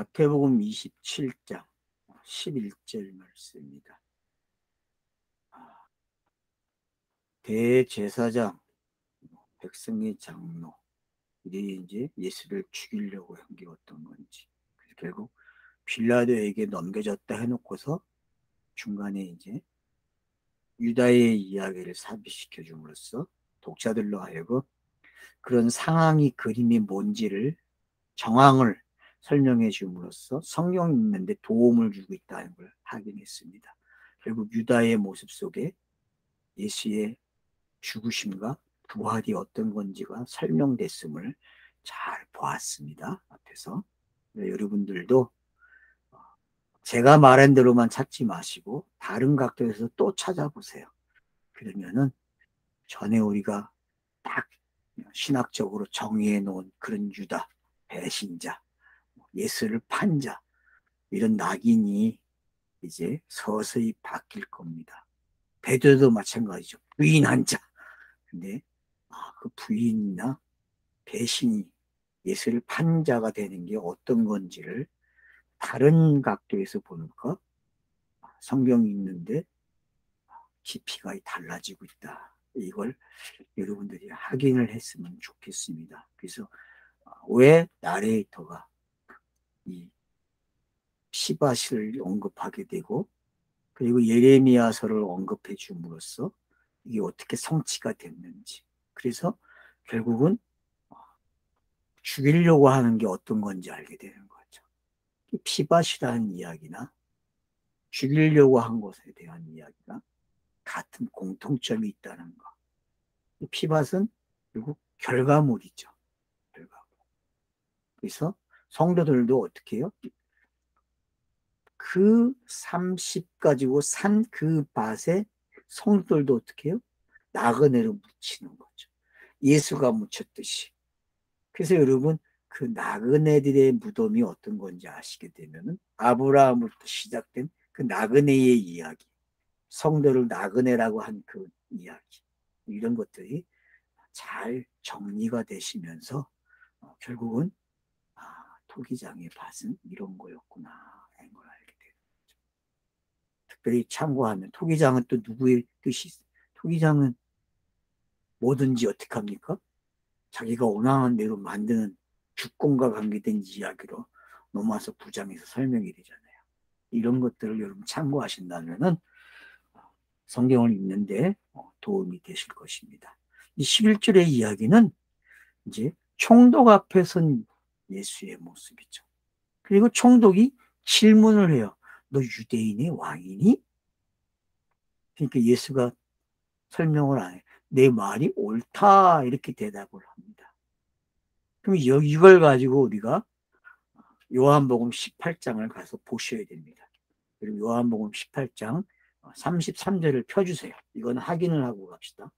마태복음 27장 11절 말씀입니다. 대제사장, 백성의 장로, 이제 예수를 죽이려고 한 게 어떤 건지. 결국 빌라도에게 넘겨졌다 해놓고서 중간에 이제 유다의 이야기를 삽입시켜 줌으로써 독자들로 하여금 그런 상황이 그림이 뭔지를 정황을 설명해 줌으로써 성경 읽는데 도움을 주고 있다는 걸 확인했습니다. 결국 유다의 모습 속에 예수의 죽으심과 부활이 어떤 건지가 설명됐음을 잘 보았습니다. 앞에서. 여러분들도 제가 말한 대로만 찾지 마시고 다른 각도에서 또 찾아보세요. 그러면은 전에 우리가 딱 신학적으로 정의해 놓은 그런 유다, 배신자, 예수를 판 자, 이런 낙인이 이제 서서히 바뀔 겁니다. 베드로도 마찬가지죠. 부인한 자. 근데 그 부인이나 배신이 예수를 판 자가 되는 게 어떤 건지를 다른 각도에서 보니까 성경이 있는데 깊이가 달라지고 있다. 이걸 여러분들이 확인을 했으면 좋겠습니다. 그래서 왜 나레이터가 이 시바시를 언급하게 되고 그리고 예레미야서를 언급해 줌으로써 이게 어떻게 성취가 됐는지. 그래서 결국은 죽이려고 하는 게 어떤 건지 알게 되는 거죠. 피밭이라는 이야기나 죽이려고 한 것에 대한 이야기가 같은 공통점이 있다는 거. 피밭은 결국 결과물이죠. 결과물. 그래서 성도들도 어떻게 해요? 그 30 가지고 산 그 밭에 성도들도 어떻게 해요? 나그네로 묻히는 거죠. 예수가 묻혔듯이. 그래서 여러분 그 나그네들의 무덤이 어떤 건지 아시게 되면은 아브라함부터 시작된 그 나그네의 이야기, 성도를 나그네라고 한 그 이야기, 이런 것들이 잘 정리가 되시면서 결국은 토기장의 밭은 이런 거였구나 하는 걸 알게 돼요. 특별히 참고하면 토기장은 또 누구의 뜻이 있어요? 토기장은 뭐든지 어떻게 합니까? 자기가 원하는 대로 만드는 주권과 관계된 이야기로 로마서 9장에서 설명이 되잖아요. 이런 것들을 여러분 참고하신다면은 성경을 읽는데 도움이 되실 것입니다. 이 11절의 이야기는 이제 총독 앞에 선 예수의 모습이죠. 그리고 총독이 질문을 해요. 너 유대인의 왕이니? 그러니까 예수가 설명을 안 해요. 내 말이 옳다 이렇게 대답을 합니다. 그럼 이걸 가지고 우리가 요한복음 18장을 가서 보셔야 됩니다. 그리고 요한복음 18장 33절을 펴주세요. 이건 확인을 하고 갑시다.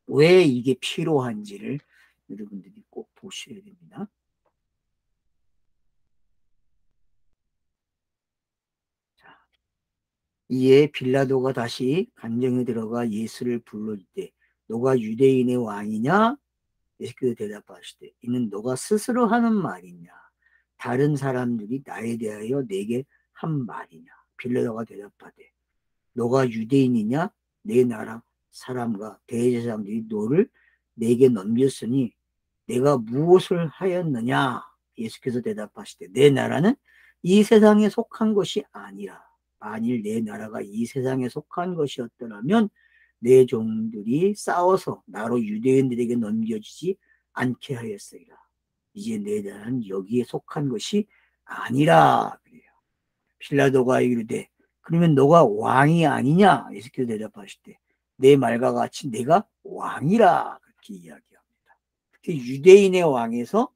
왜 이게 필요한지를 여러분들이 꼭 보셔야 됩니다. 자, 이에 빌라도가 다시 간정에 들어가 예수를 불러 이르되 너가 유대인의 왕이냐? 예수께서 대답하시되 이는 너가 스스로 하는 말이냐? 다른 사람들이 나에 대하여 내게 한 말이냐? 빌라도가 대답하되 너가 유대인이냐? 내 나라 사람과 대제사장들이 너를 내게 넘겼으니 내가 무엇을 하였느냐? 예수께서 대답하시되 내 나라는 이 세상에 속한 것이 아니라 만일 내 나라가 이 세상에 속한 것이었더라면 내 종들이 싸워서 나로 유대인들에게 넘겨지지 않게 하였으리라. 이제 내 나라는 여기에 속한 것이 아니라 그래요. 빌라도가 이르되 그러면 너가 왕이 아니냐? 예수께서 대답하시되 내 말과 같이 내가 왕이라 그렇게 이야기합니다. 유대인의 왕에서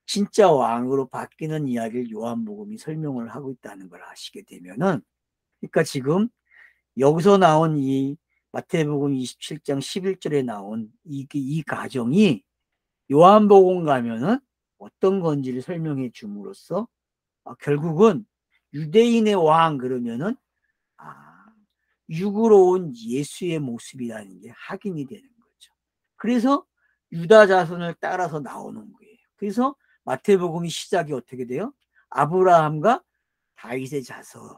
진짜 왕으로 바뀌는 이야기를 요한복음이 설명을 하고 있다는 걸 아시게 되면은 그러니까 지금 여기서 나온 이 마태복음 27장 11절에 나온 이 가정이 요한복음 가면은 어떤 건지를 설명해 줌으로써 결국은 유대인의 왕 그러면은 육으로 온 예수의 모습이라는 게 확인이 되는 거죠. 그래서 유다 자손을 따라서 나오는 거예요. 그래서 마태복음이 시작이 어떻게 돼요? 아브라함과 다윗의 자손.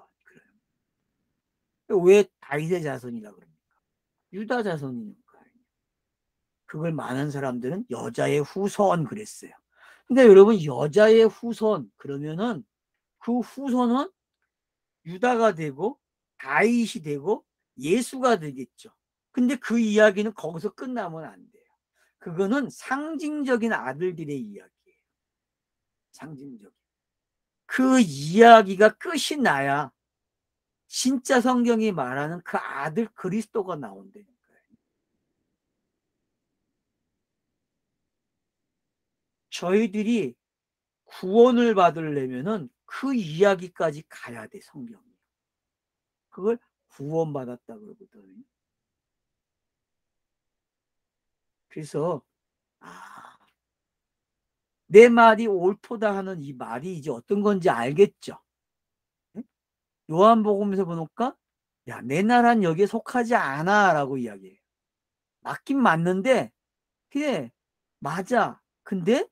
왜 다윗의 자손이라고 그럽니까? 유다 자손이니까. 그걸 많은 사람들은 여자의 후손 그랬어요. 근데 여러분, 여자의 후손 그러면은 그 후손은 유다가 되고 다윗이 되고 예수가 되겠죠. 근데 그 이야기는 거기서 끝나면 안 돼요. 그거는 상징적인 아들들의 이야기예요. 상징적인. 그 이야기가 끝이 나야 진짜 성경이 말하는 그 아들 그리스도가 나온다니까요. 저희들이 구원을 받으려면은 그 이야기까지 가야 돼, 성경이. 그걸 구원받았다 그러거든요. 그래서 아, 내 말이 옳도다 하는 이 말이 이제 어떤 건지 알겠죠? 요한복음에서 보니까 야, 내 나라는 여기에 속하지 않아 라고 이야기해요. 맞긴 맞는데 그래 맞아. 근데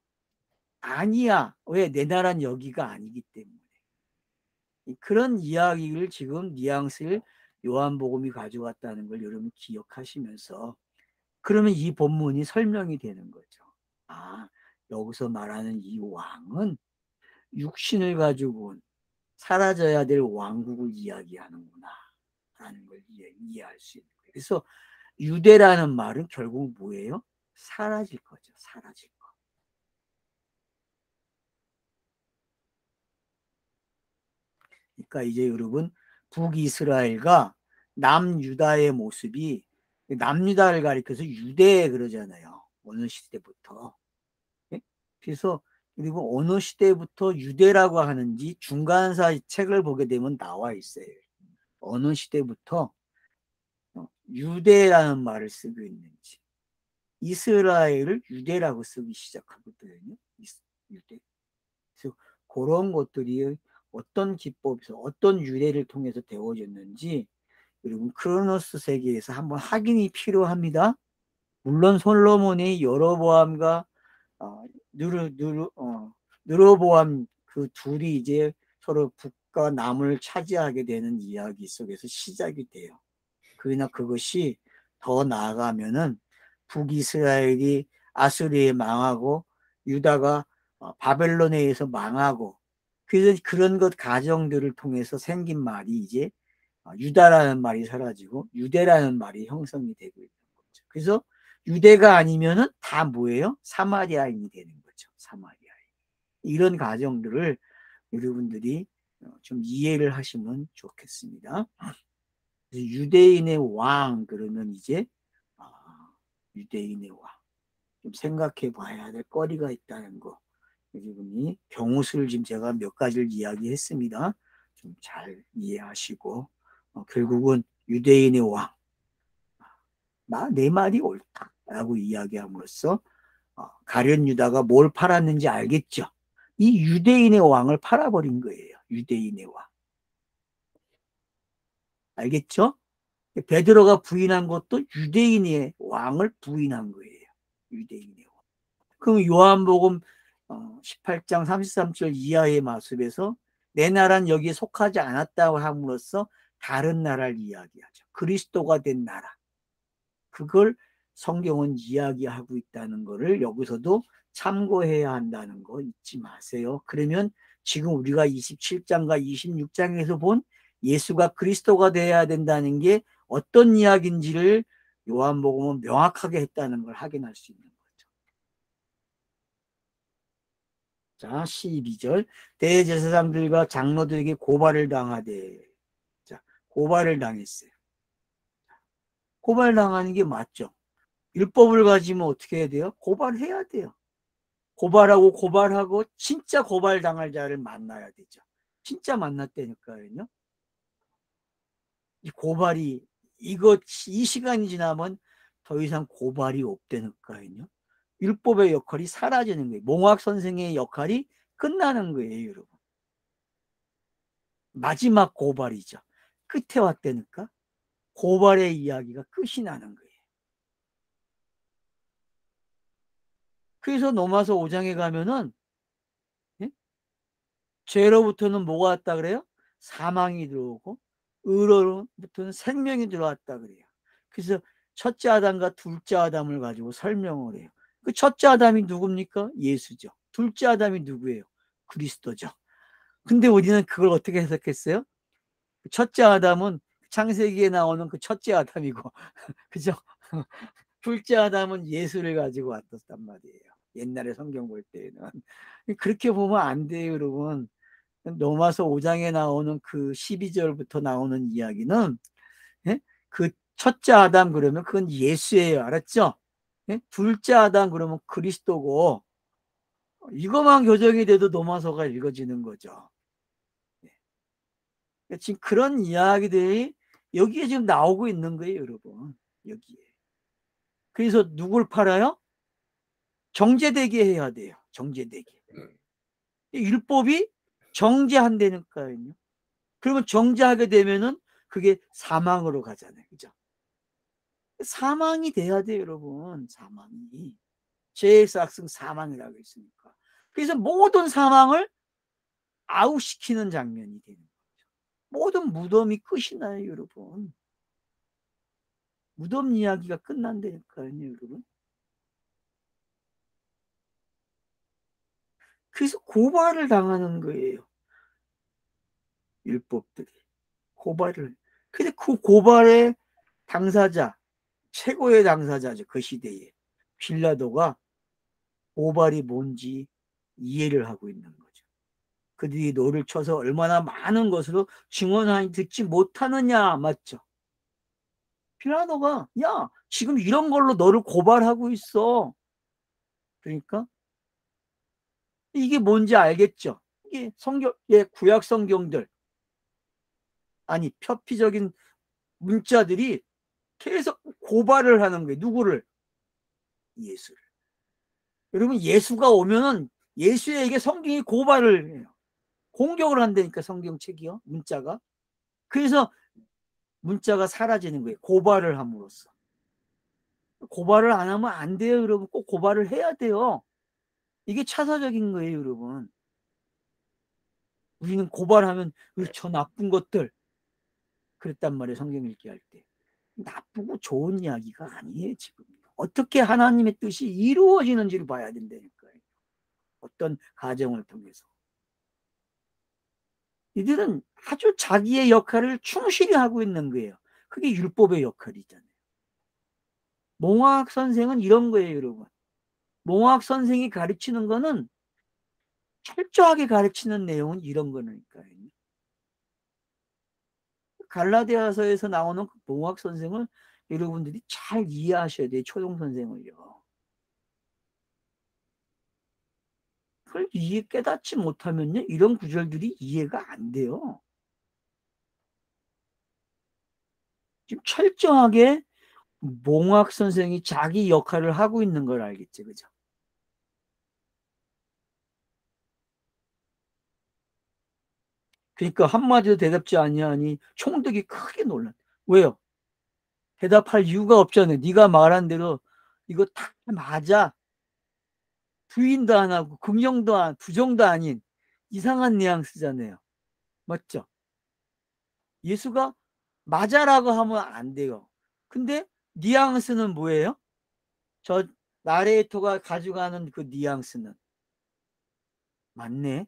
아니야. 왜? 내 나라는 여기가 아니기 때문에. 그런 이야기를 지금 뉘앙스를 요한복음이 가져왔다는 걸 여러분 기억하시면서 그러면 이 본문이 설명이 되는 거죠. 아, 여기서 말하는 이 왕은 육신을 가지고 온 사라져야 될 왕국을 이야기하는구나 라는 걸 이해할 수 있는 거예요. 그래서 유대라는 말은 결국 뭐예요? 사라질 거죠. 사라질 거. 그러니까 이제 여러분 북이스라엘과 남유다의 모습이 남유다를 가리켜서 유대 그러잖아요. 어느 시대부터. 예? 그래서 그리고 어느 시대부터 유대라고 하는지 중간사 책을 보게 되면 나와 있어요. 어느 시대부터 유대라는 말을 쓰고 있는지. 이스라엘을 유대라고 쓰기 시작하거든요. 유대. 그래서 그런 것들이 어떤 기법에서 어떤 유래를 통해서 되어졌는지 여러분 크로노스 세계에서 한번 확인이 필요합니다. 물론 솔로몬이 여로보암과 느로보암 그 둘이 이제 서로 북과 남을 차지하게 되는 이야기 속에서 시작이 돼요. 그러나 그것이 더 나아가면은 북이스라엘이 아수리에 망하고 유다가 바벨론에 의해서 망하고 그래서 그런 것 가정들을 통해서 생긴 말이 이제 유다라는 말이 사라지고 유대라는 말이 형성이 되고 있는 거죠. 그래서 유대가 아니면은 다 뭐예요? 사마리아인이 되는 거죠. 사마리아인. 이런 가정들을 여러분들이 좀 이해를 하시면 좋겠습니다. 유대인의 왕 그러면 이제 유대인의 왕 좀 생각해 봐야 될 거리가 있다는 거. 여러분이 경우수를 지금 제가 몇 가지를 이야기했습니다. 좀 잘 이해하시고 결국은 유대인의 왕, 내 말이 옳다라고 이야기함으로써 가룟 유다가 뭘 팔았는지 알겠죠? 이 유대인의 왕을 팔아버린 거예요. 유대인의 왕. 알겠죠? 베드로가 부인한 것도 유대인의 왕을 부인한 거예요. 유대인의 왕. 그럼 요한복음 18장 33절 이하의 말씀에서 내 나라는 여기에 속하지 않았다고 함으로써 다른 나라를 이야기하죠. 그리스도가 된 나라. 그걸 성경은 이야기하고 있다는 것을 여기서도 참고해야 한다는 거 잊지 마세요. 그러면 지금 우리가 27장과 26장에서 본 예수가 그리스도가 되어야 된다는 게 어떤 이야기인지를 요한복음은 명확하게 했다는 걸 확인할 수 있는 거죠. 자, 12절 대제사장들과 장로들에게 고발을 당하되 자, 고발을 당했어요. 고발당하는 게 맞죠. 율법을 가지면 어떻게 해야 돼요? 고발해야 돼요. 고발하고 진짜 고발당할 자를 만나야 되죠. 진짜 만났다니까요. 이 고발이 이 시간이 지나면 더 이상 고발이 없다니까요. 율법의 역할이 사라지는 거예요. 몽학 선생의 역할이 끝나는 거예요, 여러분. 마지막 고발이죠. 끝에 왔다니까 고발의 이야기가 끝이 나는 거예요. 그래서 로마서 5장에 가면은 죄로부터는 뭐가 왔다 그래요? 사망이 들어오고 의로부터는 생명이 들어왔다 그래요. 그래서 첫째 아담과 둘째 아담을 가지고 설명을 해요. 그 첫째 아담이 누굽니까? 예수죠. 둘째 아담이 누구예요? 그리스도죠. 근데 우리는 그걸 어떻게 해석했어요? 첫째 아담은 창세기에 나오는 그 첫째 아담이고 그죠? 둘째 아담은 예수를 가지고 왔단 말이에요. 옛날에 성경 볼 때는. 그렇게 보면 안 돼요, 여러분. 로마서 5장에 나오는 그 12절부터 나오는 이야기는, 예? 그 첫째 아담 그러면 그건 예수예요. 알았죠? 예? 둘째 아담 그러면 그리스도고, 이것만 교정이 돼도 로마서가 읽어지는 거죠. 예. 지금 그런 이야기들이 여기에 지금 나오고 있는 거예요, 여러분. 여기에. 그래서 누굴 팔아요? 정제되게 해야 돼요. 정제되게. 율법이 정제한다니까요. 그러면 정제하게 되면은 그게 사망으로 가잖아요. 그죠? 사망이 돼야 돼요, 여러분. 사망이. 죄의 삭승 사망이라고 했으니까. 그래서 모든 사망을 아웃시키는 장면이 되는 거죠. 모든 무덤이 끝이 나요, 여러분. 무덤 이야기가 끝난다니까요, 여러분. 그래서 고발을 당하는 거예요. 율법들이. 고발을. 근데 그 고발의 당사자, 최고의 당사자죠. 그 시대에. 빌라도가 고발이 뭔지 이해를 하고 있는 거죠. 그들이 너를 쳐서 얼마나 많은 것으로 증언하니 듣지 못하느냐. 맞죠? 빌라도가 야 지금 이런 걸로 너를 고발하고 있어. 그러니까 이게 뭔지 알겠죠? 이게 성경, 예, 구약 성경들 아니 표피적인 문자들이 계속 고발을 하는 거예요. 누구를? 예수를. 여러분 예수가 오면은 예수에게 성경이 고발을 해요. 공격을 한다니까 성경책이요. 문자가. 그래서 문자가 사라지는 거예요. 고발을 함으로써. 고발을 안 하면 안 돼요, 여러분. 꼭 고발을 해야 돼요. 이게 차사적인 거예요, 여러분. 우리는 고발하면 저 나쁜 것들 그랬단 말이에요. 성경 읽기 할 때. 나쁘고 좋은 이야기가 아니에요, 지금. 어떻게 하나님의 뜻이 이루어지는지를 봐야 된다니까요. 어떤 가정을 통해서. 이들은 아주 자기의 역할을 충실히 하고 있는 거예요. 그게 율법의 역할이잖아요. 몽학 선생은 이런 거예요, 여러분. 몽학 선생이 가르치는 거는 철저하게 가르치는 내용은 이런 거니까요. 갈라디아서에서 나오는 그 몽학 선생을 여러분들이 잘 이해하셔야 돼요. 초등 선생을요. 그걸 깨닫지 못하면요. 이런 구절들이 이해가 안 돼요. 지금 철저하게 몽학 선생이 자기 역할을 하고 있는 걸 알겠지. 그죠? 그러니까 한마디도 대답지 아니하니 총독이 크게 놀랐. 왜요? 대답할 이유가 없잖아요. 네가 말한 대로 이거 다 맞아. 부인도 안 하고 긍정도 안 부정도 아닌 이상한 뉘앙스잖아요. 맞죠? 예수가 맞아라고 하면 안 돼요. 근데 뉘앙스는 뭐예요? 저 나레이터가 가져가는 그 뉘앙스는 맞네.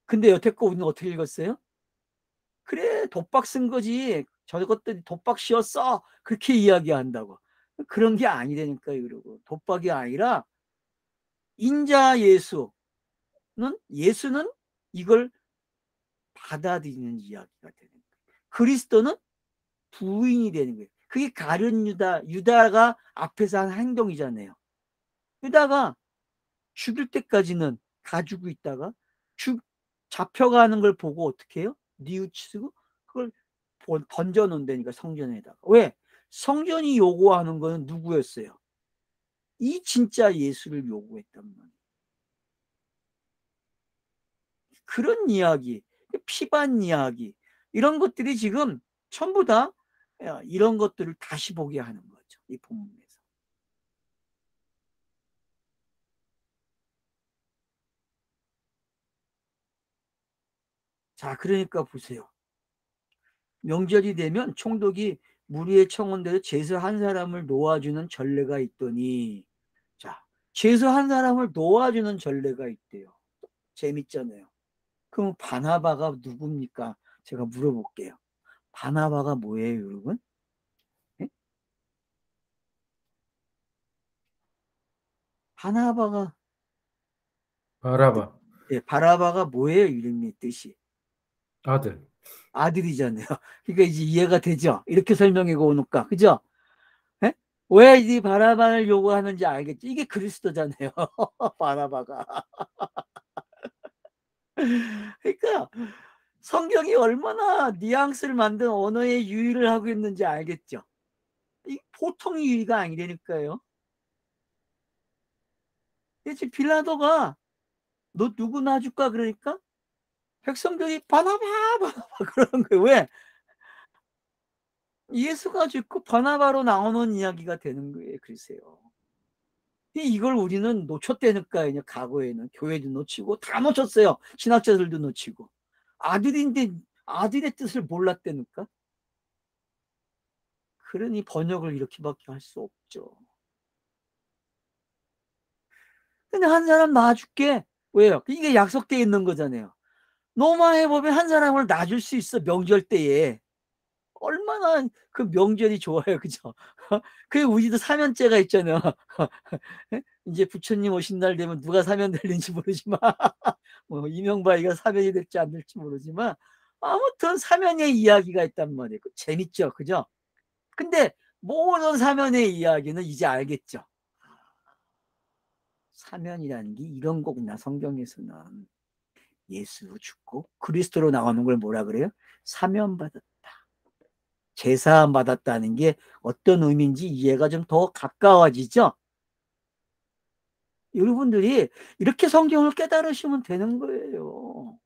근데 여태껏 우리는 어떻게 읽었어요? 그래 독박 쓴 거지. 저것들이 독박 씌웠어. 그렇게 이야기한다고. 그런 게 아니라니까요. 그러고 독박이 아니라 인자 예수는 이걸 받아들이는 이야기가 되는 거예요. 그리스도는 부인이 되는 거예요. 그게 가룟 유다가 앞에서 한 행동이잖아요. 유다가 죽을 때까지는 가지고 있다가 잡혀가는 걸 보고 어떻게 해요? 뉘우치고 그걸 던져놓는다니까 성전에다가. 왜? 성전이 요구하는 거는 누구였어요? 이 진짜 예수를 요구했단 말이에요. 그런 이야기, 피반 이야기 이런 것들이 지금 전부 다 이런 것들을 다시 보게 하는 거죠. 이 본문에서. 자, 그러니까 보세요. 명절이 되면 총독이 무리의 청원대로 제수 한 사람을 놓아주는 전례가 있더니, 자, 제수 한 사람을 놓아주는 전례가 있대요. 재밌잖아요. 그럼 바나바가 누굽니까? 제가 물어볼게요. 바나바가 뭐예요, 여러분? 예? 바나바가, 바라바. 예, 바라바가 뭐예요, 이름의 뜻이? 아들. 아들이잖아요. 그러니까 이제 이해가 되죠? 이렇게 설명해 오니까, 그죠? 예? 왜 이 바라바를 요구하는지 알겠죠? 이게 그리스도잖아요. 바라바가. 그러니까 성경이 얼마나 뉘앙스를 만든 언어의 유희를 하고 있는지 알겠죠? 이 보통 유희가 아니라니까요. 지금 빌라도가 너 누구 놔줄까 그러니까 백성들이 바나바 바나바 그러는 거예요. 왜? 예수가 죽고 바나바로 나오는 이야기가 되는 거예요. 글쎄요. 이걸 우리는 놓쳤다니까요. 과거에는 교회도 놓치고 다 놓쳤어요. 신학자들도 놓치고. 아들인데 아들의 뜻을 몰랐다니까. 그러니 번역을 이렇게밖에 할 수 없죠. 근데 한 사람 놔줄게. 왜요? 이게 약속되어 있는 거잖아요. 로마에 보면 한 사람을 놔줄 수 있어. 명절 때에. 얼마나 그 명절이 좋아요. 그죠? 그 우리도 사면제가 있잖아요. 이제 부처님 오신 날 되면 누가 사면 될는지 모르지만 뭐 이명박이가 사면이 될지 안 될지 모르지만 아무튼 사면의 이야기가 있단 말이에요. 재밌죠. 그죠? 근데 모든 사면의 이야기는 이제 알겠죠. 사면이라는 게 이런 거구나. 성경에서는 예수 죽고 그리스도로 나오는 걸 뭐라 그래요? 사면받았다. 제사함 받았다는 게 어떤 의미인지 이해가 좀 더 가까워지죠. 여러분들이 이렇게 성경을 깨달으시면 되는 거예요.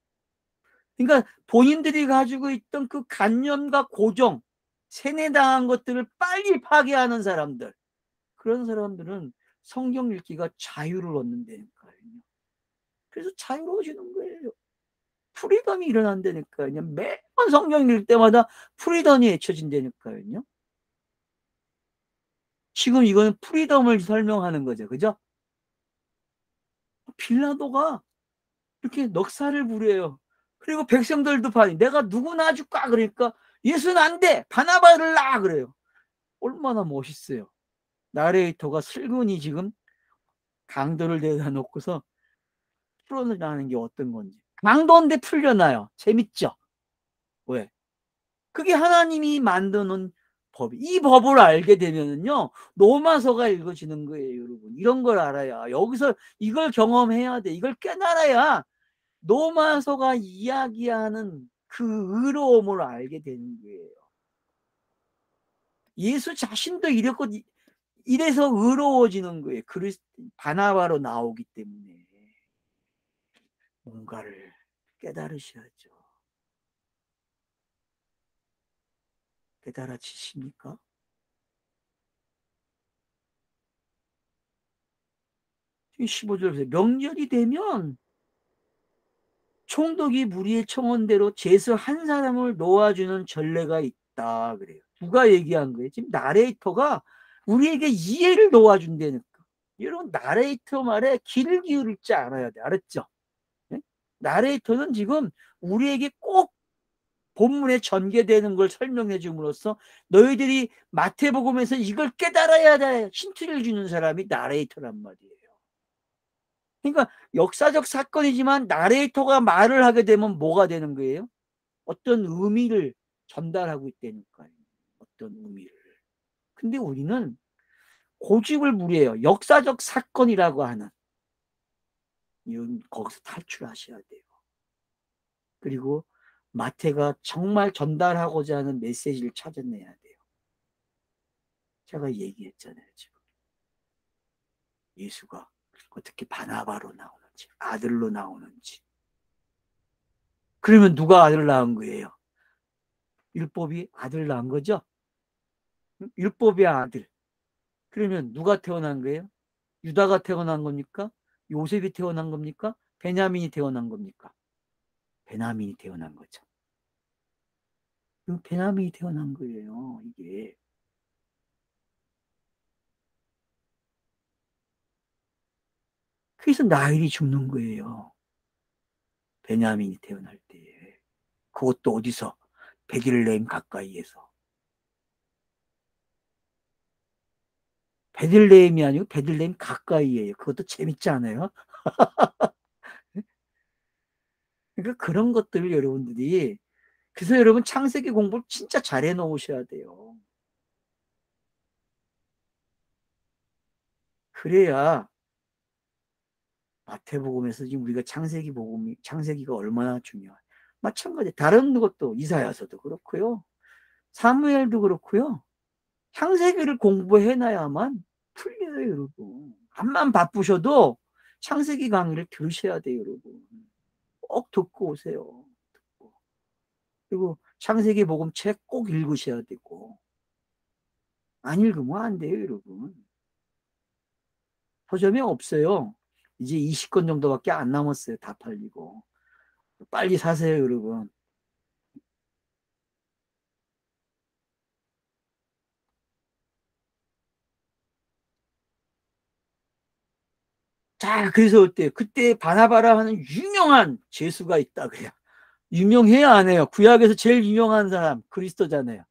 그러니까 본인들이 가지고 있던 그 관념과 고정, 세뇌당한 것들을 빨리 파괴하는 사람들, 그런 사람들은 성경 읽기가 자유를 얻는다니까요. 그래서 자유로워지는 거예요. 프리덤이 일어난다니까요. 매번 성경 읽을 때마다 프리덤이 외쳐진다니까요. 지금 이거는 프리덤을 설명하는 거죠. 그죠? 빌라도가 이렇게 넉살을 부려요. 그리고 백성들도 봐요. 내가 누구 놔줄까? 그러니까 예수는 안 돼. 바나바를 놔. 그래요. 얼마나 멋있어요. 나레이터가 슬근히 지금 강도를 대다 놓고서 풀어내라는 게 어떤 건지. 강도인데 풀려나요. 재밌죠? 왜? 그게 하나님이 만드는 법이. 이 법을 알게 되면은요, 로마서가 읽어지는 거예요, 여러분. 이런 걸 알아야. 여기서 이걸 경험해야 돼. 이걸 깨달아야 로마서가 이야기하는 그 의로움을 알게 되는 거예요. 예수 자신도 이래서 의로워지는 거예요. 바나바로 나오기 때문에. 뭔가를 깨달으셔야죠. 깨달아지십니까? 15절 명절이 되면 총독이 무리의 청원대로 제수 한 사람을 놓아주는 전례가 있다 그래요. 누가 얘기한 거예요? 지금 나레이터가 우리에게 이해를 놓아준다니까. 여러분 나레이터 말에 귀를 기울일 줄 알아야 돼. 알았죠? 네? 나레이터는 지금 우리에게 꼭 본문에 전개되는 걸 설명해 줌으로써 너희들이 마태복음에서 이걸 깨달아야 돼. 힌트를 주는 사람이 나레이터란 말이에요. 그러니까 역사적 사건이지만 나레이터가 말을 하게 되면 뭐가 되는 거예요? 어떤 의미를 전달하고 있다니까요. 어떤 의미를. 근데 우리는 고집을 부려요. 역사적 사건이라고 하는. 이건 거기서 탈출하셔야 돼요. 그리고 마태가 정말 전달하고자 하는 메시지를 찾아내야 돼요. 제가 얘기했잖아요. 지금 예수가 어떻게 바나바로 나오는지, 아들로 나오는지. 그러면 누가 아들 낳은 거예요? 율법이 아들 낳은 거죠? 율법의 아들. 그러면 누가 태어난 거예요? 유다가 태어난 겁니까? 요셉이 태어난 겁니까? 베냐민이 태어난 겁니까? 베냐민이 태어난 거죠. 베냐민이 태어난 거예요, 이게. 그래서 라헬이 죽는 거예요. 베냐민이 태어날 때. 그것도 어디서? 베들레헴 가까이에서. 베들레헴이 아니고 베들레헴 가까이에요. 그것도 재밌지 않아요? 그러니까 그런 것들을 여러분들이, 그래서 여러분 창세기 공부를 진짜 잘해 놓으셔야 돼요. 그래야 마태복음에서 지금 우리가 창세기가 얼마나 중요해. 마찬가지 다른 것도 이사야서도 그렇고요. 사무엘도 그렇고요. 창세기를 공부해놔야만 풀려요, 여러분. 암만 바쁘셔도 창세기 강의를 들으셔야 돼요, 여러분. 꼭 듣고 오세요. 듣고. 그리고 창세기 복음 책 꼭 읽으셔야 되고, 안 읽으면 안 돼요, 여러분. 서점이 없어요. 이제 20권 정도밖에 안 남았어요. 다 팔리고. 빨리 사세요, 여러분. 자, 그래서 어때요? 그때 바나바라 하는 유명한 죄수가 있다 그래요. 유명해야 안 해요? 구약에서 제일 유명한 사람 그리스도잖아요.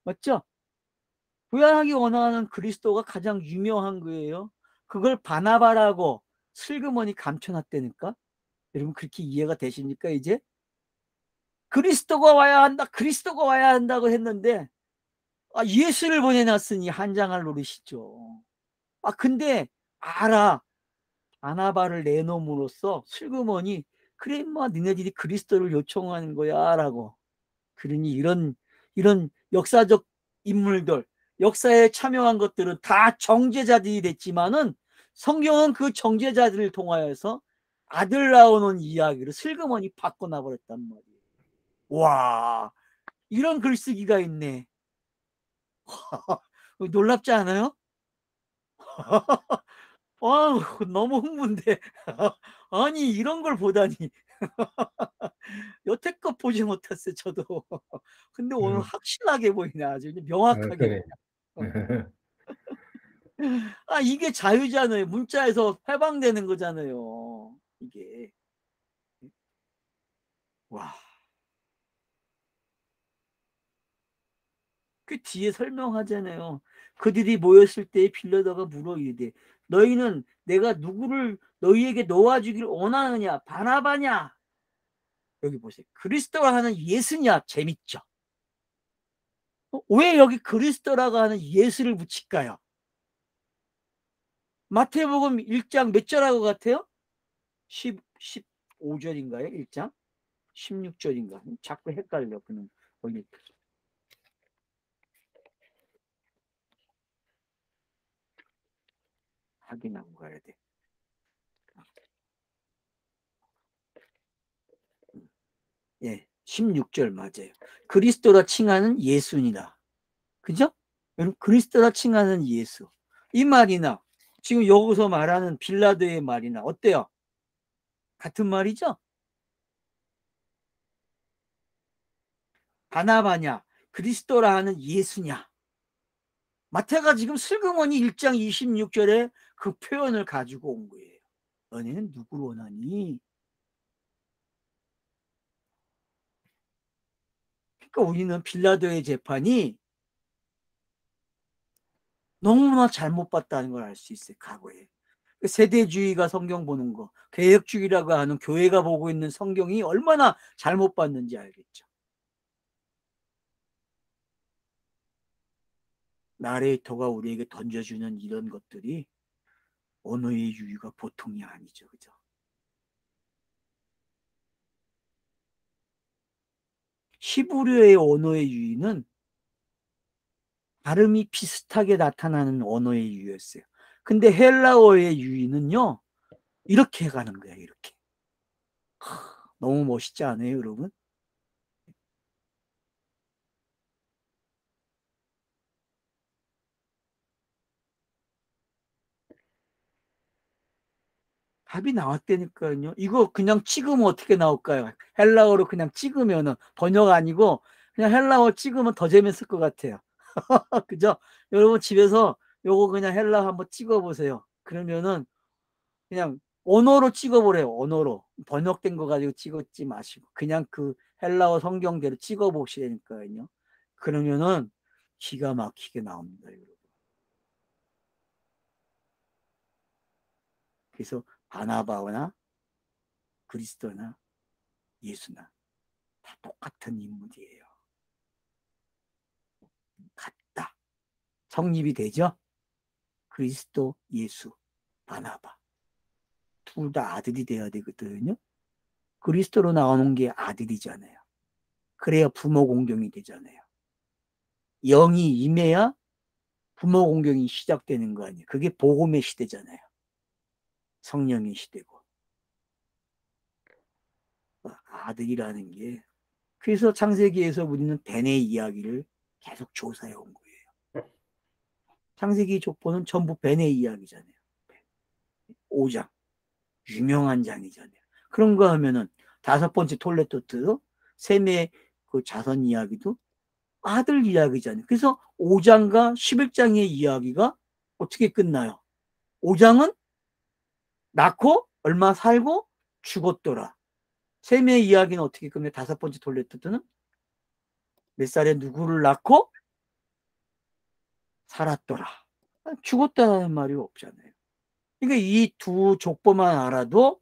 맞죠? 구약이 원하는 그리스도가 가장 유명한 거예요. 그걸 바나바라고 슬그머니 감춰놨다니까. 여러분 그렇게 이해가 되십니까? 이제 그리스도가 와야 한다, 그리스도가 와야 한다고 했는데, 예수를 보내놨으니 한장할 노릇이죠. 근데 알아. 바나바를 내놓음으로써 슬그머니, 그래 뭐 니네들이 그리스도를 요청하는 거야 라고. 그러니 이런 역사적 인물들, 역사에 참여한 것들은 다 정죄자들이 됐지만은 성경은 그 정죄자들을 통하여서 아들 나오는 이야기를 슬그머니 바꿔놔 버렸단 말이에요. 와, 이런 글쓰기가 있네. 놀랍지 않아요? 너무 흥분돼. 아니 이런 걸 보다니. 여태껏 보지 못했어요, 저도. 근데 오늘 음, 확실하게 보이네, 아주 명확하게 그래. 보이네. 이게 자유잖아요. 문자에서 해방되는 거잖아요. 이게. 와. 그 뒤에 설명하잖아요. 그들이 모였을 때 빌라도가 물어 이르되 너희는 내가 누구를 너희에게 놓아주기를 원하느냐? 바나바냐? 여기 보세요. 그리스도라 하는 예수냐? 재밌죠? 왜 여기 그리스도라고 하는 예수를 붙일까요? 마태복음 1장 몇 절하고 같아요? 15절인가요? 1장? 16절인가? 자꾸 헷갈려. 그는 거기 확인하고 가야 돼. 예, 16절 맞아요. 그리스도라 칭하는 예수니라. 그죠? 여러분, 그리스도라 칭하는 예수. 이 말이나 지금 여기서 말하는 빌라도의 말이나 어때요? 같은 말이죠? 바나바냐? 그리스도라 하는 예수냐? 마태가 지금 슬그머니 1장 26절에 그 표현을 가지고 온 거예요. 너네는 누구를 원하니? 그러니까 우리는 빌라도의 재판이 너무나 잘못 봤다는 걸 알 수 있어요. 과거에. 세대주의가 성경 보는 거, 개혁주의라고 하는 교회가 보고 있는 성경이 얼마나 잘못 봤는지 알겠죠. 나레이터가 우리에게 던져주는 이런 것들이 언어의 유희가 보통이 아니죠. 그죠? 히브리어의 언어의 유희는 발음이 비슷하게 나타나는 언어의 유희였어요. 근데 헬라어의 유희는요, 이렇게 가는 거야, 이렇게. 너무 멋있지 않아요, 여러분? 답이 나왔다니까요. 이거 그냥 찍으면 어떻게 나올까요? 헬라어로 그냥 찍으면은 번역 아니고 그냥 헬라어 찍으면 더 재밌을 것 같아요. 그죠? 여러분 집에서 요거 그냥 헬라어 한번 찍어보세요. 그러면은 그냥 언어로 찍어보래요. 언어로. 번역된 거 가지고 찍었지 마시고 그냥 그 헬라어 성경대로 찍어보시라니까요. 그러면은 기가 막히게 나옵니다. 여러분. 그래서 바나바나 그리스도나 예수나 다 똑같은 인물이에요. 같다. 성립이 되죠? 그리스도, 예수, 바나바. 둘 다 아들이 돼야 되거든요. 그리스도로 나오는 게 아들이잖아요. 그래야 부모 공경이 되잖아요. 영이 임해야 부모 공경이 시작되는 거 아니에요. 그게 복음의 시대잖아요. 성령의 시대고. 아들이라는 게. 그래서 창세기에서 우리는 벤의 이야기를 계속 조사해 온 거예요. 창세기 족보는 전부 벤의 이야기잖아요. 5장. 유명한 장이잖아요. 그런 거 하면은 다섯 번째 톨레토트 셈의 그 자손 이야기도 아들 이야기잖아요. 그래서 5장과 11장의 이야기가 어떻게 끝나요? 5장은 낳고 얼마 살고 죽었더라. 셈의 이야기는 어떻게 끝나요? 다섯 번째 톨레토트는 몇 살에 누구를 낳고 살았더라. 죽었다는 말이 없잖아요. 그러니까 이 두 족보만 알아도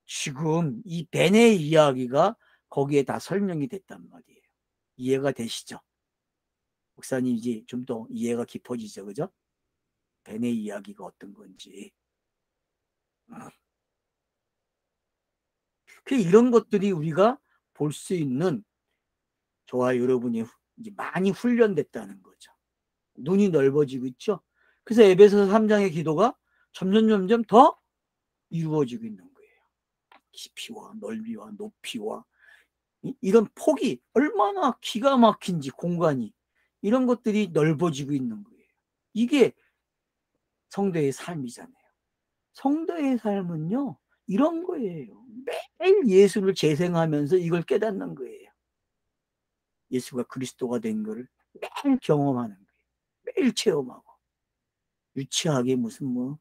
지금 이 벤의 이야기가 거기에 다 설명이 됐단 말이에요. 이해가 되시죠? 목사님 이제 좀 더 이해가 깊어지죠, 그죠? 벤의 이야기가 어떤 건지. 이런 것들이 우리가 볼 수 있는 저와 여러분이 이제 많이 훈련됐다는 거죠. 눈이 넓어지고 있죠. 그래서 에베소서 3장의 기도가 점점 더 이루어지고 있는 거예요. 깊이와 넓이와 높이와 이런 폭이 얼마나 기가 막힌지 공간이 이런 것들이 넓어지고 있는 거예요. 이게 성도의 삶이잖아요. 성도의 삶은요 이런 거예요. 매일 예수를 재생하면서 이걸 깨닫는 거예요. 예수가 그리스도가 된 거를 매일 경험하는 거예요. 매일 체험하고 유치하게 무슨 뭐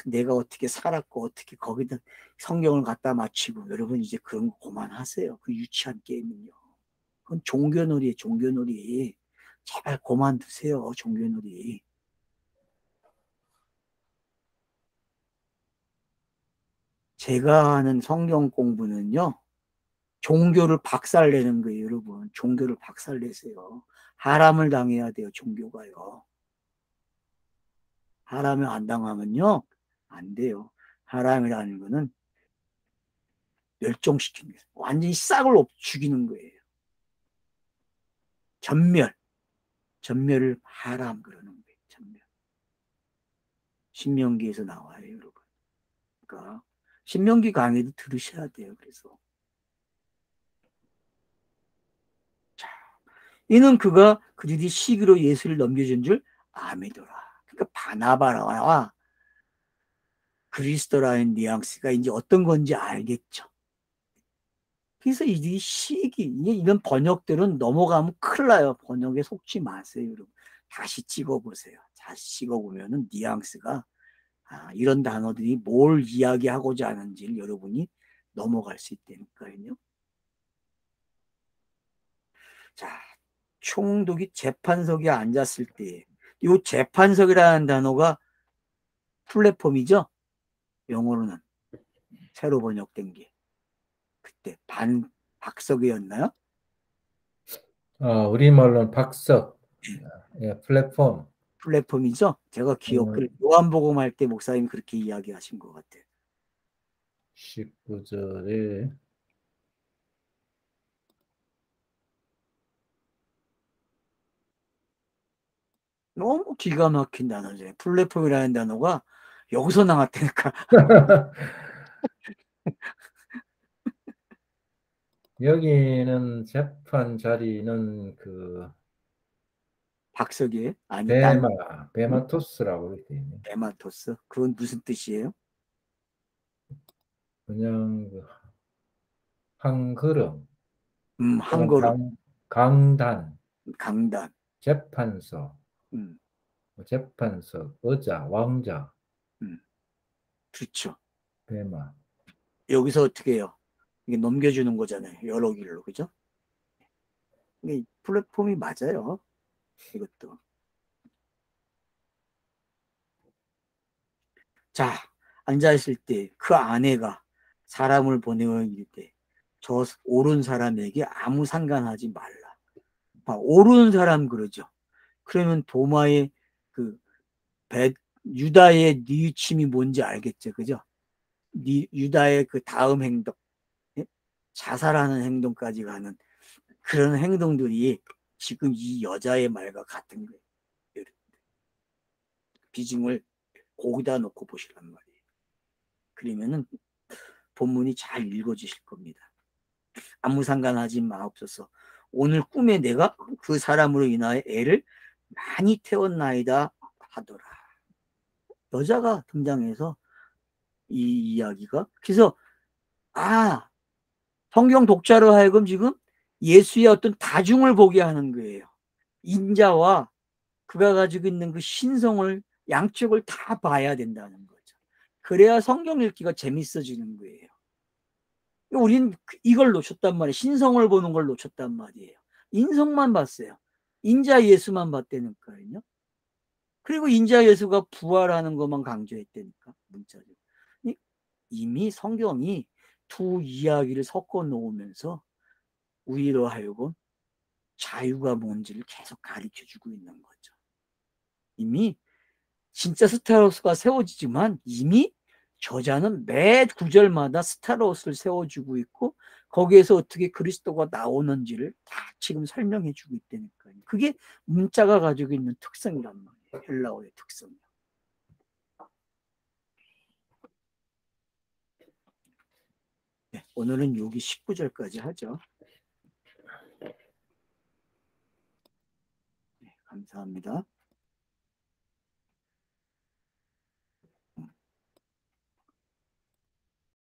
내가 어떻게 살았고 어떻게 거기다 성경을 갖다 맞추고 여러분 이제 그런 거 그만하세요. 그 유치한 게임은요. 그건 종교놀이에요. 종교놀이. 제발 그만두세요. 종교놀이. 제가 하는 성경 공부는요. 종교를 박살내는 거예요. 여러분. 종교를 박살내세요. 하람을 당해야 돼요. 종교가요. 하람을 안 당하면요. 안 돼요. 하람이라는 거는 멸종시키는 거예요. 완전히 싹을 죽이는 거예요. 전멸. 전멸을 하람 그러는 거예요. 전멸. 신명기에서 나와요. 여러분. 그러니까 신명기 강의도 들으셔야 돼요. 그래서 이는 그가 그들이 시기로 예수를 넘겨준 줄 아미더라. 그러니까 바나바라와 그리스도라는 뉘앙스가 이제 어떤 건지 알겠죠. 그래서 이 시기, 이런 번역들은 넘어가면 큰일 나요. 번역에 속지 마세요, 여러분. 다시 찍어보세요. 다시 찍어보면은 뉘앙스가, 이런 단어들이 뭘 이야기하고자 하는지를 여러분이 넘어갈 수 있다니까요. 자, 총독이 재판석에 앉았을 때, 이 재판석이라는 단어가 플랫폼이죠. 영어로는 새로 번역된 게 그때 박석이었나요? 우리말로는 박석, 예, 플랫폼. 플랫폼이죠. 제가 기억을 요한복음 할 때 목사님 그렇게 이야기하신 것 같아요. 19절에 너무 기가 막힌 단어죠. 플랫폼이라는 단어가 여기서 나왔다니까. 여기는 재판 자리는 그 박석이에요? 아니 딴 베마토스라고 이렇게 있네. 데마토스. 그건 무슨 뜻이에요? 그냥 그 한 걸음 한 또는 걸음, 강단, 강단, 재판소, 음, 재판석, 의자, 왕자, 음, 그렇죠. 대마. 여기서 어떻게 해요? 이게 넘겨주는 거잖아요. 여러 길로, 그죠? 이게 플랫폼이 맞아요. 이것도. 자, 앉아있을 때 그 아내가 사람을 보내어 이를 때 저 오른 사람에게 아무 상관하지 말라. 오른 사람 그러죠. 그러면 도마의 그 유다의 뉘우침이 뭔지 알겠죠, 그죠? 유다의 그 다음 행동, 예? 자살하는 행동까지 가는 그런 행동들이 지금 이 여자의 말과 같은 거예요. 비중을 거기다 놓고 보시란 말이에요. 그러면은 본문이 잘 읽어지실 겁니다. 아무 상관하지 마옵소서. 오늘 꿈에 내가 그 사람으로 인하여 애를 많이 태웠나이다 하더라. 여자가 등장해서 이 이야기가 그래서 성경 독자로 하여금 지금 예수의 어떤 다중을 보게 하는 거예요. 인자와 그가 가지고 있는 그 신성을 양쪽을 다 봐야 된다는 거죠. 그래야 성경 읽기가 재밌어지는 거예요. 우린 이걸 놓쳤단 말이에요. 신성을 보는 걸 놓쳤단 말이에요. 인성만 봤어요. 인자 예수만 봤다니까요. 그리고 인자 예수가 부활하는 것만 강조했다니까 문자적으로. 이미 성경이 두 이야기를 섞어 놓으면서 우리로 하여금 자유가 뭔지를 계속 가르쳐 주고 있는 거죠. 이미 진짜 스타로스가 세워지지만 이미 저자는 매 구절마다 스타로스를 세워주고 있고 거기에서 어떻게 그리스도가 나오는지를 다 지금 설명해 주고 있다니까요. 그게 문자가 가지고 있는 특성이란 말이에요. 헬라어의 특성이요. 네, 오늘은 여기 19절까지 하죠. 네, 감사합니다.